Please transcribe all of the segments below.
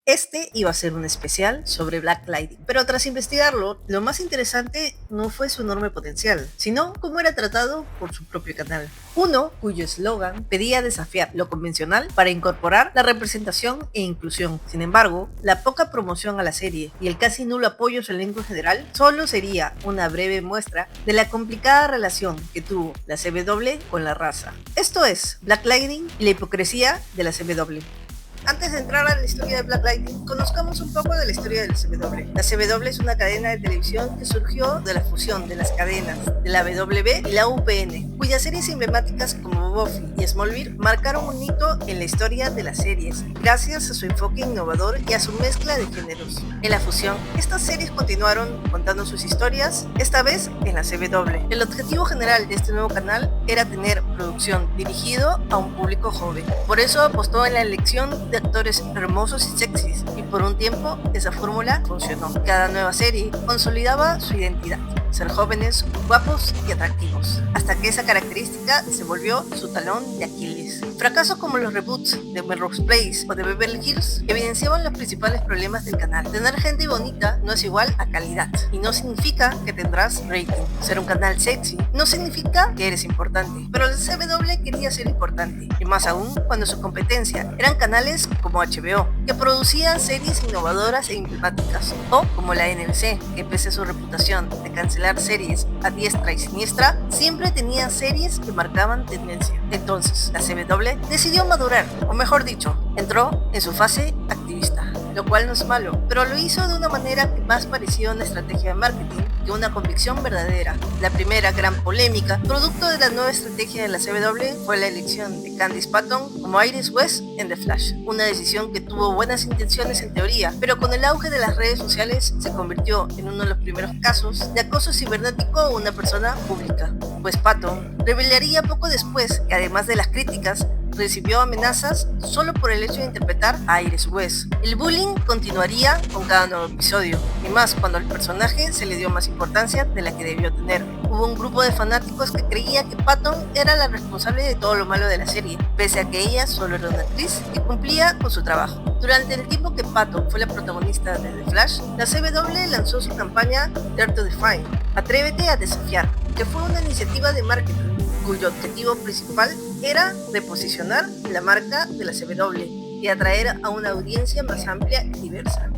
Este iba a ser un especial sobre Black Lightning, pero tras investigarlo, lo más interesante no fue su enorme potencial, sino cómo era tratado por su propio canal. Uno cuyo eslogan pedía desafiar lo convencional para incorporar la representación e inclusión. Sin embargo, la poca promoción a la serie y el casi nulo apoyo a su elenco en general solo sería una breve muestra de la complicada relación que tuvo la CW con la raza. Esto es Black Lightning y la hipocresía de la CW. Antes de entrar a la historia de Black Lightning, conozcamos un poco de la historia de la CW. La CW es una cadena de televisión que surgió de la fusión de las cadenas de la WB y la UPN, cuyas series emblemáticas como Buffy y Smallville marcaron un hito en la historia de las series, gracias a su enfoque innovador y a su mezcla de géneros. En la fusión, estas series continuaron contando sus historias, esta vez en la CW. El objetivo general de este nuevo canal era tener producción dirigido a un público joven. Por eso apostó en la elección de actores hermosos y sexys, y por un tiempo esa fórmula funcionó. Cada nueva serie consolidaba su identidad: ser jóvenes, guapos y atractivos, hasta que esa característica se volvió su talón de Aquiles. Fracasos como los reboots de Melrose Place o de Beverly Hills evidenciaban los principales problemas del canal. Tener gente bonita no es igual a calidad, y no significa que tendrás rating. Ser un canal sexy no significa que eres importante, pero la CW quería ser importante, y más aún cuando su competencia eran canales como HBO, que producían series innovadoras e emblemáticas, o como la NBC, que pese a su reputación de cancelar series a diestra y siniestra, siempre tenía series que marcaban tendencia. Entonces, la CW decidió madurar, o mejor dicho, entró en su fase activista, lo cual no es malo, pero lo hizo de una manera que más parecía una estrategia de marketing que una convicción verdadera. La primera gran polémica, producto de la nueva estrategia de la CW, fue la elección de Candice Patton como Iris West en The Flash, una decisión que tuvo buenas intenciones en teoría, pero con el auge de las redes sociales se convirtió en uno de los primeros casos de acoso cibernético a una persona pública, pues Patton revelaría poco después que, además de las críticas, recibió amenazas solo por el hecho de interpretar a Iris West. El bullying continuaría con cada nuevo episodio, y más cuando al personaje se le dio más importancia de la que debió tener. Hubo un grupo de fanáticos que creía que Patton era la responsable de todo lo malo de la serie, pese a que ella solo era una actriz que cumplía con su trabajo. Durante el tiempo que Patton fue la protagonista de The Flash, la CW lanzó su campaña Dare to Defy, Atrévete a desafiar, que fue una iniciativa de marketing cuyo objetivo principal era reposicionar la marca de la CW y atraer a una audiencia más amplia y diversa.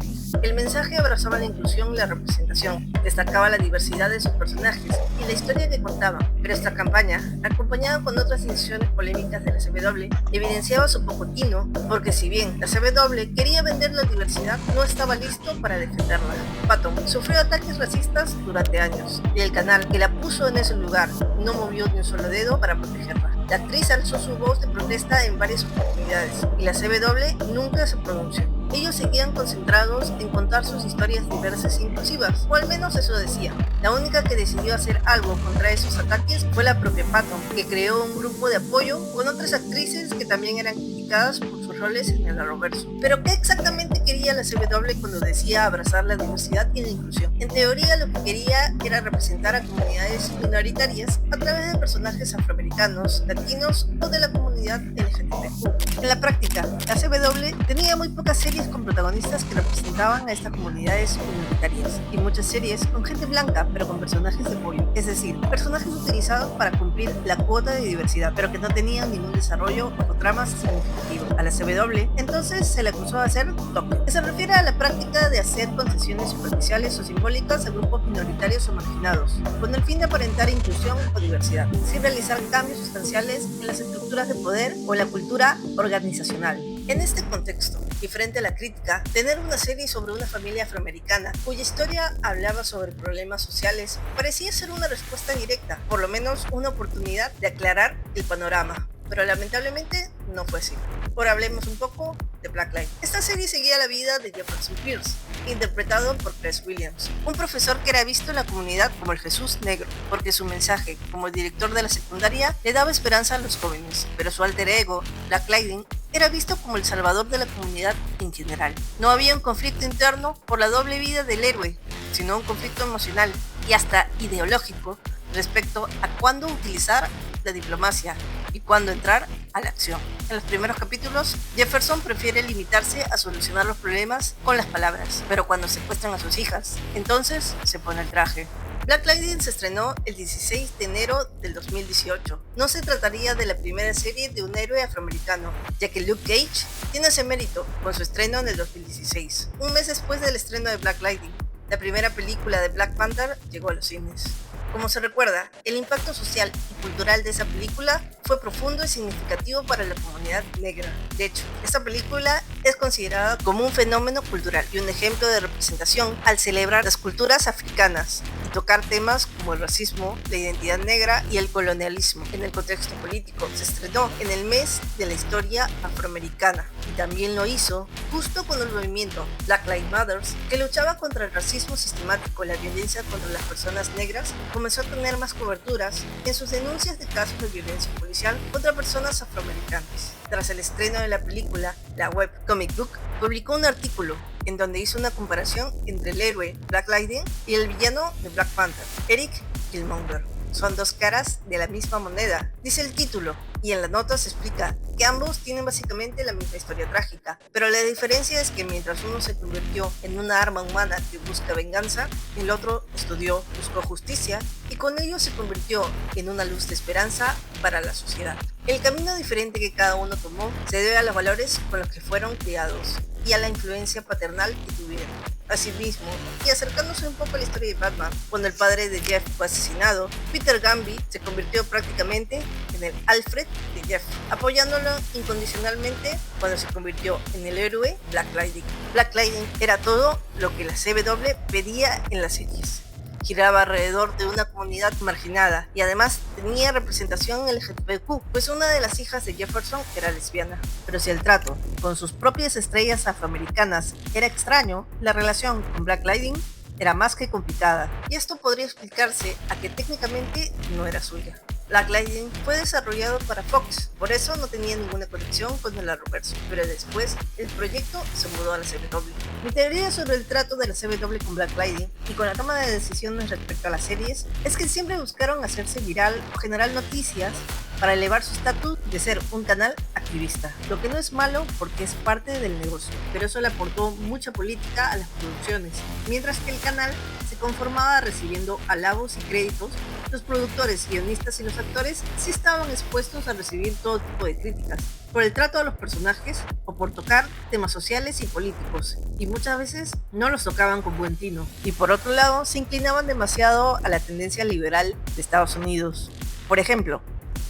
El mensaje abrazaba la inclusión y la representación, destacaba la diversidad de sus personajes y la historia que contaban, pero esta campaña, acompañada con otras decisiones polémicas de la CW, evidenciaba su poco tino, porque si bien la CW quería vender la diversidad, no estaba listo para defenderla. Patton sufrió ataques racistas durante años, y el canal que la puso en ese lugar no movió ni un solo dedo para protegerla. La actriz alzó su voz de protesta en varias oportunidades, y la CW nunca se pronunció. Ellos seguían concentrados en contar sus historias diversas e inclusivas, o al menos eso decía. La única que decidió hacer algo contra esos ataques fue la propia Patton, que creó un grupo de apoyo con otras actrices que también eran criticadas por sus roles en el Arrowverso. Pero ¿qué exactamente quería la CW cuando decía abrazar la diversidad y la inclusión? En teoría lo que quería era representar a comunidades minoritarias a través de personajes afroamericanos, latinos o de la comunidad LGBTQ. En la práctica, la CW tenía muy pocas series con protagonistas que representaban a estas comunidades minoritarias, y muchas series con gente blanca pero con personajes de apoyo, es decir, personajes utilizados para cumplir la cuota de diversidad, pero que no tenían ningún desarrollo o trama significativo. A la CW entonces se le acusó de hacer toque, que se refiere a la práctica de hacer concesiones superficiales o simbólicas a grupos minoritarios o marginados, con el fin de aparentar inclusión o diversidad, sin realizar cambios sustanciales en las estructuras de poder o en la cultura organizacional. En este contexto, y frente a la crítica, tener una serie sobre una familia afroamericana cuya historia hablaba sobre problemas sociales parecía ser una respuesta directa, por lo menos una oportunidad de aclarar el panorama. Pero lamentablemente no fue así. Ahora hablemos un poco de Black Lightning. Esta serie seguía la vida de Jefferson Pierce, interpretado por Cress Williams, un profesor que era visto en la comunidad como el Jesús negro, porque su mensaje como director de la secundaria le daba esperanza a los jóvenes, pero su alter ego, Black Lightning, era visto como el salvador de la comunidad en general. No había un conflicto interno por la doble vida del héroe, sino un conflicto emocional y hasta ideológico respecto a cuándo utilizar la diplomacia y cuándo entrar a la acción. En los primeros capítulos, Jefferson prefiere limitarse a solucionar los problemas con las palabras, pero cuando secuestran a sus hijas, entonces se pone el traje. Black Lightning se estrenó el 16 de enero del 2018. No se trataría de la primera serie de un héroe afroamericano, ya que Luke Cage tiene ese mérito con su estreno en el 2016, un mes después del estreno de Black Lightning. La primera película de Black Panther llegó a los cines. Como se recuerda, el impacto social y cultural de esa película fue profundo y significativo para la comunidad negra. De hecho, esta película es considerada como un fenómeno cultural y un ejemplo de representación al celebrar las culturas africanas y tocar temas como el racismo, la identidad negra y el colonialismo en el contexto político. Se estrenó en el mes de la historia afroamericana y también lo hizo justo cuando el movimiento Black Lives Matter, que luchaba contra el racismo sistemático y la violencia contra las personas negras, comenzó a tener más coberturas en sus denuncias de casos de violencia policial contra personas afroamericanas. Tras el estreno de la película, la web Comic Book publicó un artículo en donde hizo una comparación entre el héroe Black Lightning y el villano de Black Panther, Eric Killmonger. Son dos caras de la misma moneda, dice el título, y en la nota se explica que ambos tienen básicamente la misma historia trágica, pero la diferencia es que mientras uno se convirtió en una arma humana que busca venganza, el otro estudió, buscó justicia y con ello se convirtió en una luz de esperanza para la sociedad. El camino diferente que cada uno tomó se debe a los valores con los que fueron criados y a la influencia paternal que tuvieron. Asimismo, y acercándose un poco a la historia de Batman, cuando el padre de Jeff fue asesinado, Peter Gamby se convirtió prácticamente en el Alfred de Jeff, apoyándolo incondicionalmente cuando se convirtió en el héroe Black Lightning. Black Lightning era todo lo que la CW pedía en las series. Giraba alrededor de una comunidad marginada y además tenía representación LGBTQ, pues una de las hijas de Jefferson era lesbiana. Pero si el trato con sus propias estrellas afroamericanas era extraño, la relación con Black Lightning era más que complicada, y esto podría explicarse a que técnicamente no era suya. Black Lightning fue desarrollado para Fox, por eso no tenía ninguna conexión con el Arrowverse, pero después el proyecto se mudó a la CW. Mi teoría sobre el trato de la CW con Black Lightning y con la toma de decisiones respecto a las series es que siempre buscaron hacerse viral o generar noticias para elevar su estatus de ser un canal activista, lo que no es malo porque es parte del negocio, pero eso le aportó mucha política a las producciones, mientras que el canal se conformaba recibiendo halagos y créditos. Los productores, guionistas y los actores sí estaban expuestos a recibir todo tipo de críticas por el trato a los personajes o por tocar temas sociales y políticos, y muchas veces no los tocaban con buen tino, y por otro lado se inclinaban demasiado a la tendencia liberal de Estados Unidos. Por ejemplo,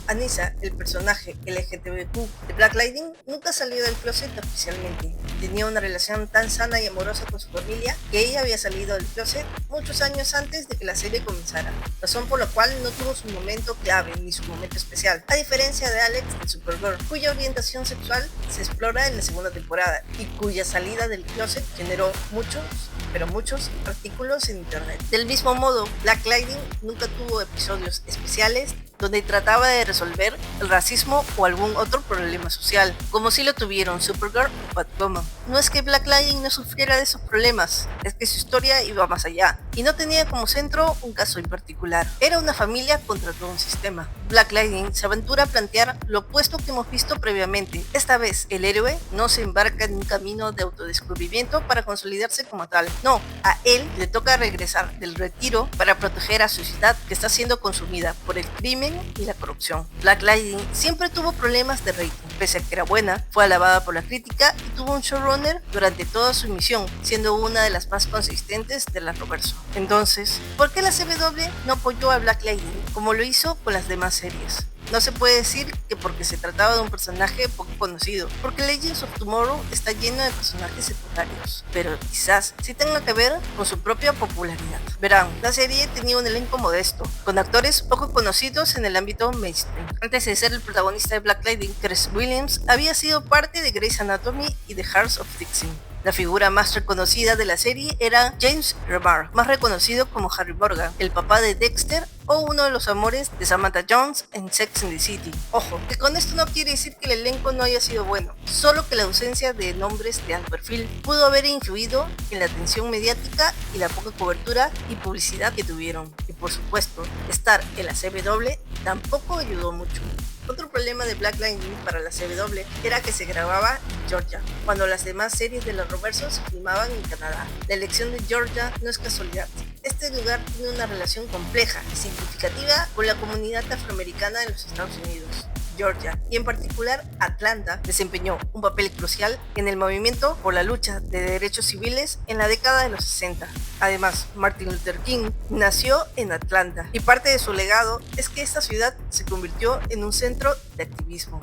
Anissa, el personaje LGTBQ de Black Lightning, nunca salió del closet oficialmente. Tenía una relación tan sana y amorosa con su familia que ella había salido del closet muchos años antes de que la serie comenzara, razón por la cual no tuvo su momento clave ni su momento especial, a diferencia de Alex de Supergirl, cuya orientación sexual se explora en la segunda temporada y cuya salida del closet generó muchos artículos en internet. Del mismo modo, Black Lightning nunca tuvo episodios especiales donde trataba de resolver el racismo o algún otro problema social, como si lo tuvieron Supergirl o Batwoman. No es que Black Lightning no sufriera de esos problemas, es que su historia iba más allá, y no tenía como centro un caso en particular. Era una familia contra todo un sistema. Black Lightning se aventura a plantear lo opuesto que hemos visto previamente. Esta vez, el héroe no se embarca en un camino de autodescubrimiento para consolidarse como tal. No, a él le toca regresar del retiro para proteger a su ciudad que está siendo consumida por el crimen y la corrupción. Black Lightning siempre tuvo problemas de rating, pese a que era buena, fue alabada por la crítica y tuvo un showrunner durante toda su emisión, siendo una de las más consistentes del Arrowverse. Entonces, ¿por qué la CW no apoyó a Black Lightning como lo hizo con las demás series? No se puede decir que porque se trataba de un personaje poco conocido, porque Legends of Tomorrow está lleno de personajes secundarios, pero quizás sí tenga que ver con su propia popularidad. Verán, la serie tenía un elenco modesto, con actores poco conocidos en el ámbito mainstream. Antes de ser el protagonista de Black Lightning, Chris Williams había sido parte de Grey's Anatomy y The Hearts of Dixie. La figura más reconocida de la serie era James Remar, más reconocido como Harry Morgan, el papá de Dexter o uno de los amores de Samantha Jones en Sex and the City. Ojo, que con esto no quiere decir que el elenco no haya sido bueno, solo que la ausencia de nombres de alto perfil pudo haber influido en la atención mediática y la poca cobertura y publicidad que tuvieron. Y por supuesto, estar en la CW tampoco ayudó mucho. Otro problema de Black Lightning para la CW era que se grababa en Georgia, cuando las demás series de la Arrowverso se filmaban en Canadá. La elección de Georgia no es casualidad. Este lugar tiene una relación compleja y significativa con la comunidad afroamericana en los Estados Unidos. Georgia, y en particular Atlanta, desempeñó un papel crucial en el movimiento por la lucha de derechos civiles en la década de los 60. Además, Martin Luther King nació en Atlanta y parte de su legado es que esta ciudad se convirtió en un centro de activismo.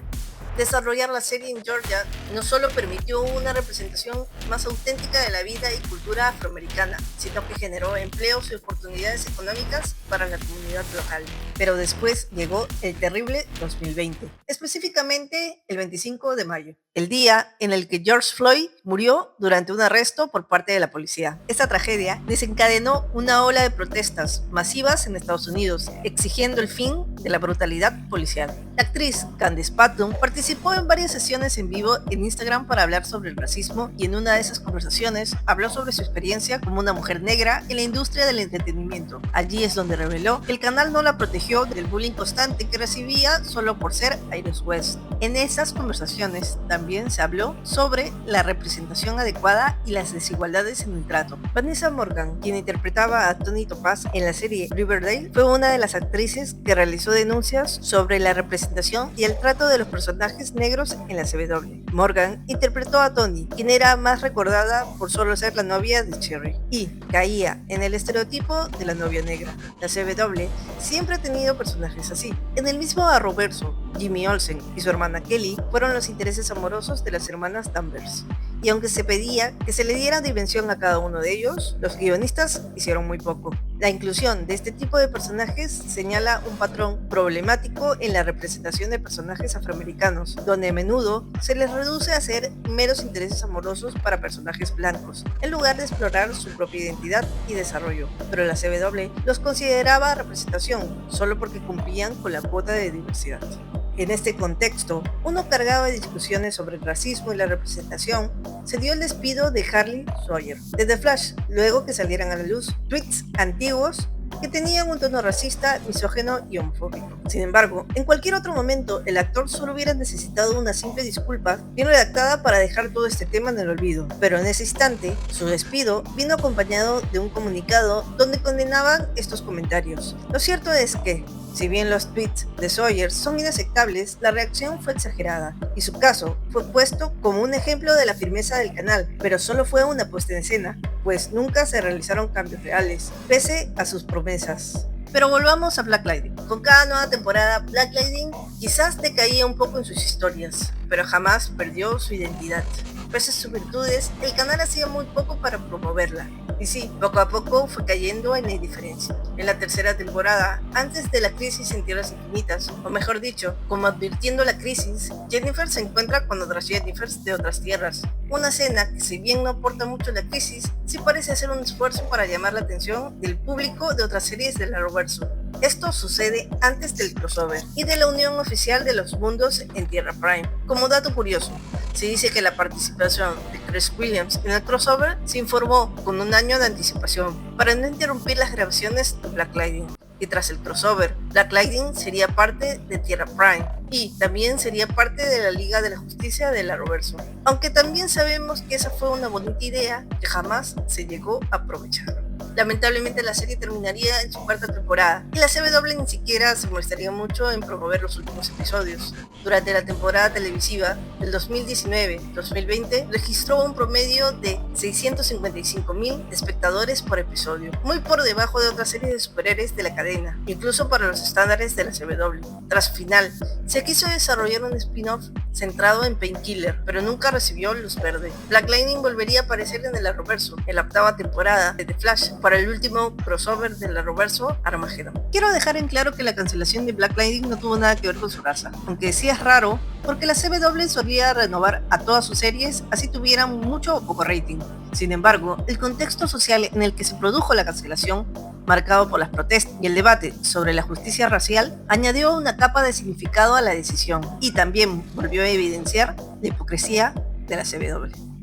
Desarrollar la serie en Georgia no solo permitió una representación más auténtica de la vida y cultura afroamericana, sino que generó empleos y oportunidades económicas para la comunidad local. Pero después llegó el terrible 2020, específicamente el 25 de mayo, el día en el que George Floyd murió durante un arresto por parte de la policía. Esta tragedia desencadenó una ola de protestas masivas en Estados Unidos, exigiendo el fin de la brutalidad policial. La actriz Candice Patton participó en varias sesiones en vivo en Instagram para hablar sobre el racismo y en una de esas conversaciones habló sobre su experiencia como una mujer negra en la industria del entretenimiento. Allí es donde reveló que el canal no la protegió del bullying constante que recibía solo por ser Iris West. En esas conversaciones también se habló sobre la representación adecuada y las desigualdades en el trato. Vanessa Morgan, quien interpretaba a Tony Topaz en la serie Riverdale, fue una de las actrices que realizó denuncias sobre la representación y el trato de los personajes negros en la CW. Morgan interpretó a Tony, quien era más recordada por solo ser la novia de Cherry, y caía en el estereotipo de la novia negra. La CW siempre ha tenido personajes así. En el mismo Arrowverso, Jimmy Olsen y su hermana Kelly fueron los intereses amorosos de las hermanas Danvers. Y aunque se pedía que se le diera dimensión a cada uno de ellos, los guionistas hicieron muy poco. La inclusión de este tipo de personajes señala un patrón problemático en la representación de personajes afroamericanos, donde a menudo se les reduce a ser meros intereses amorosos para personajes blancos, en lugar de explorar su propia identidad y desarrollo. Pero la CW los consideraba representación, solo porque cumplían con la cuota de diversidad. En este contexto, uno cargado de discusiones sobre el racismo y la representación, se dio el despido de Harley Sawyer de The Flash, luego que salieran a la luz tweets antiguos que tenían un tono racista, misógino y homofóbico. Sin embargo, en cualquier otro momento, el actor solo hubiera necesitado una simple disculpa bien redactada para dejar todo este tema en el olvido. Pero en ese instante, su despido vino acompañado de un comunicado donde condenaban estos comentarios. Lo cierto es que, si bien los tweets de Sawyer son inaceptables, la reacción fue exagerada y su caso fue puesto como un ejemplo de la firmeza del canal, pero solo fue una puesta en escena, pues nunca se realizaron cambios reales, pese a sus promesas. Pero volvamos a Black Lightning. Con cada nueva temporada, Black Lightning quizás decaía un poco en sus historias, pero jamás perdió su identidad. Pese a sus virtudes, el canal hacía muy poco para promoverla. Y sí, poco a poco fue cayendo en la indiferencia. En la tercera temporada, antes de la crisis en Tierras Infinitas, o mejor dicho, como advirtiendo la crisis, Jennifer se encuentra con otras Jennifers de otras tierras. Una escena que, si bien no aporta mucho a la crisis, sí parece hacer un esfuerzo para llamar la atención del público de otras series del Arrowverso. Esto sucede antes del crossover y de la unión oficial de los mundos en Tierra Prime. Como dato curioso, se dice que la participación de Chris Williams en el crossover se informó con un año de anticipación para no interrumpir las grabaciones de Black Lightning. Y tras el crossover, Black Lightning sería parte de Tierra Prime y también sería parte de la Liga de la Justicia del Arrowverso. Aunque también sabemos que esa fue una bonita idea que jamás se llegó a aprovechar. Lamentablemente la serie terminaría en su cuarta temporada y la CW ni siquiera se molestaría mucho en promover los últimos episodios. Durante la temporada televisiva del 2019-2020 registró un promedio de 655,000 espectadores por episodio, muy por debajo de otras series de superhéroes de la cadena, incluso para los estándares de la CW. Tras final, se quiso desarrollar un spin-off centrado en Painkiller, pero nunca recibió luz verde. Black Lightning volvería a aparecer en el Arrowverso, en la octava temporada de The Flash, para el último crossover del Arrowverso, Armageddon. Quiero dejar en claro que la cancelación de Black Lightning no tuvo nada que ver con su raza, aunque sí es raro, porque la CW solía renovar a todas sus series, así tuvieran mucho o poco rating. Sin embargo, el contexto social en el que se produjo la cancelación, marcado por las protestas y el debate sobre la justicia racial, añadió una capa de significado a la decisión y también volvió a evidenciar la hipocresía de la CW.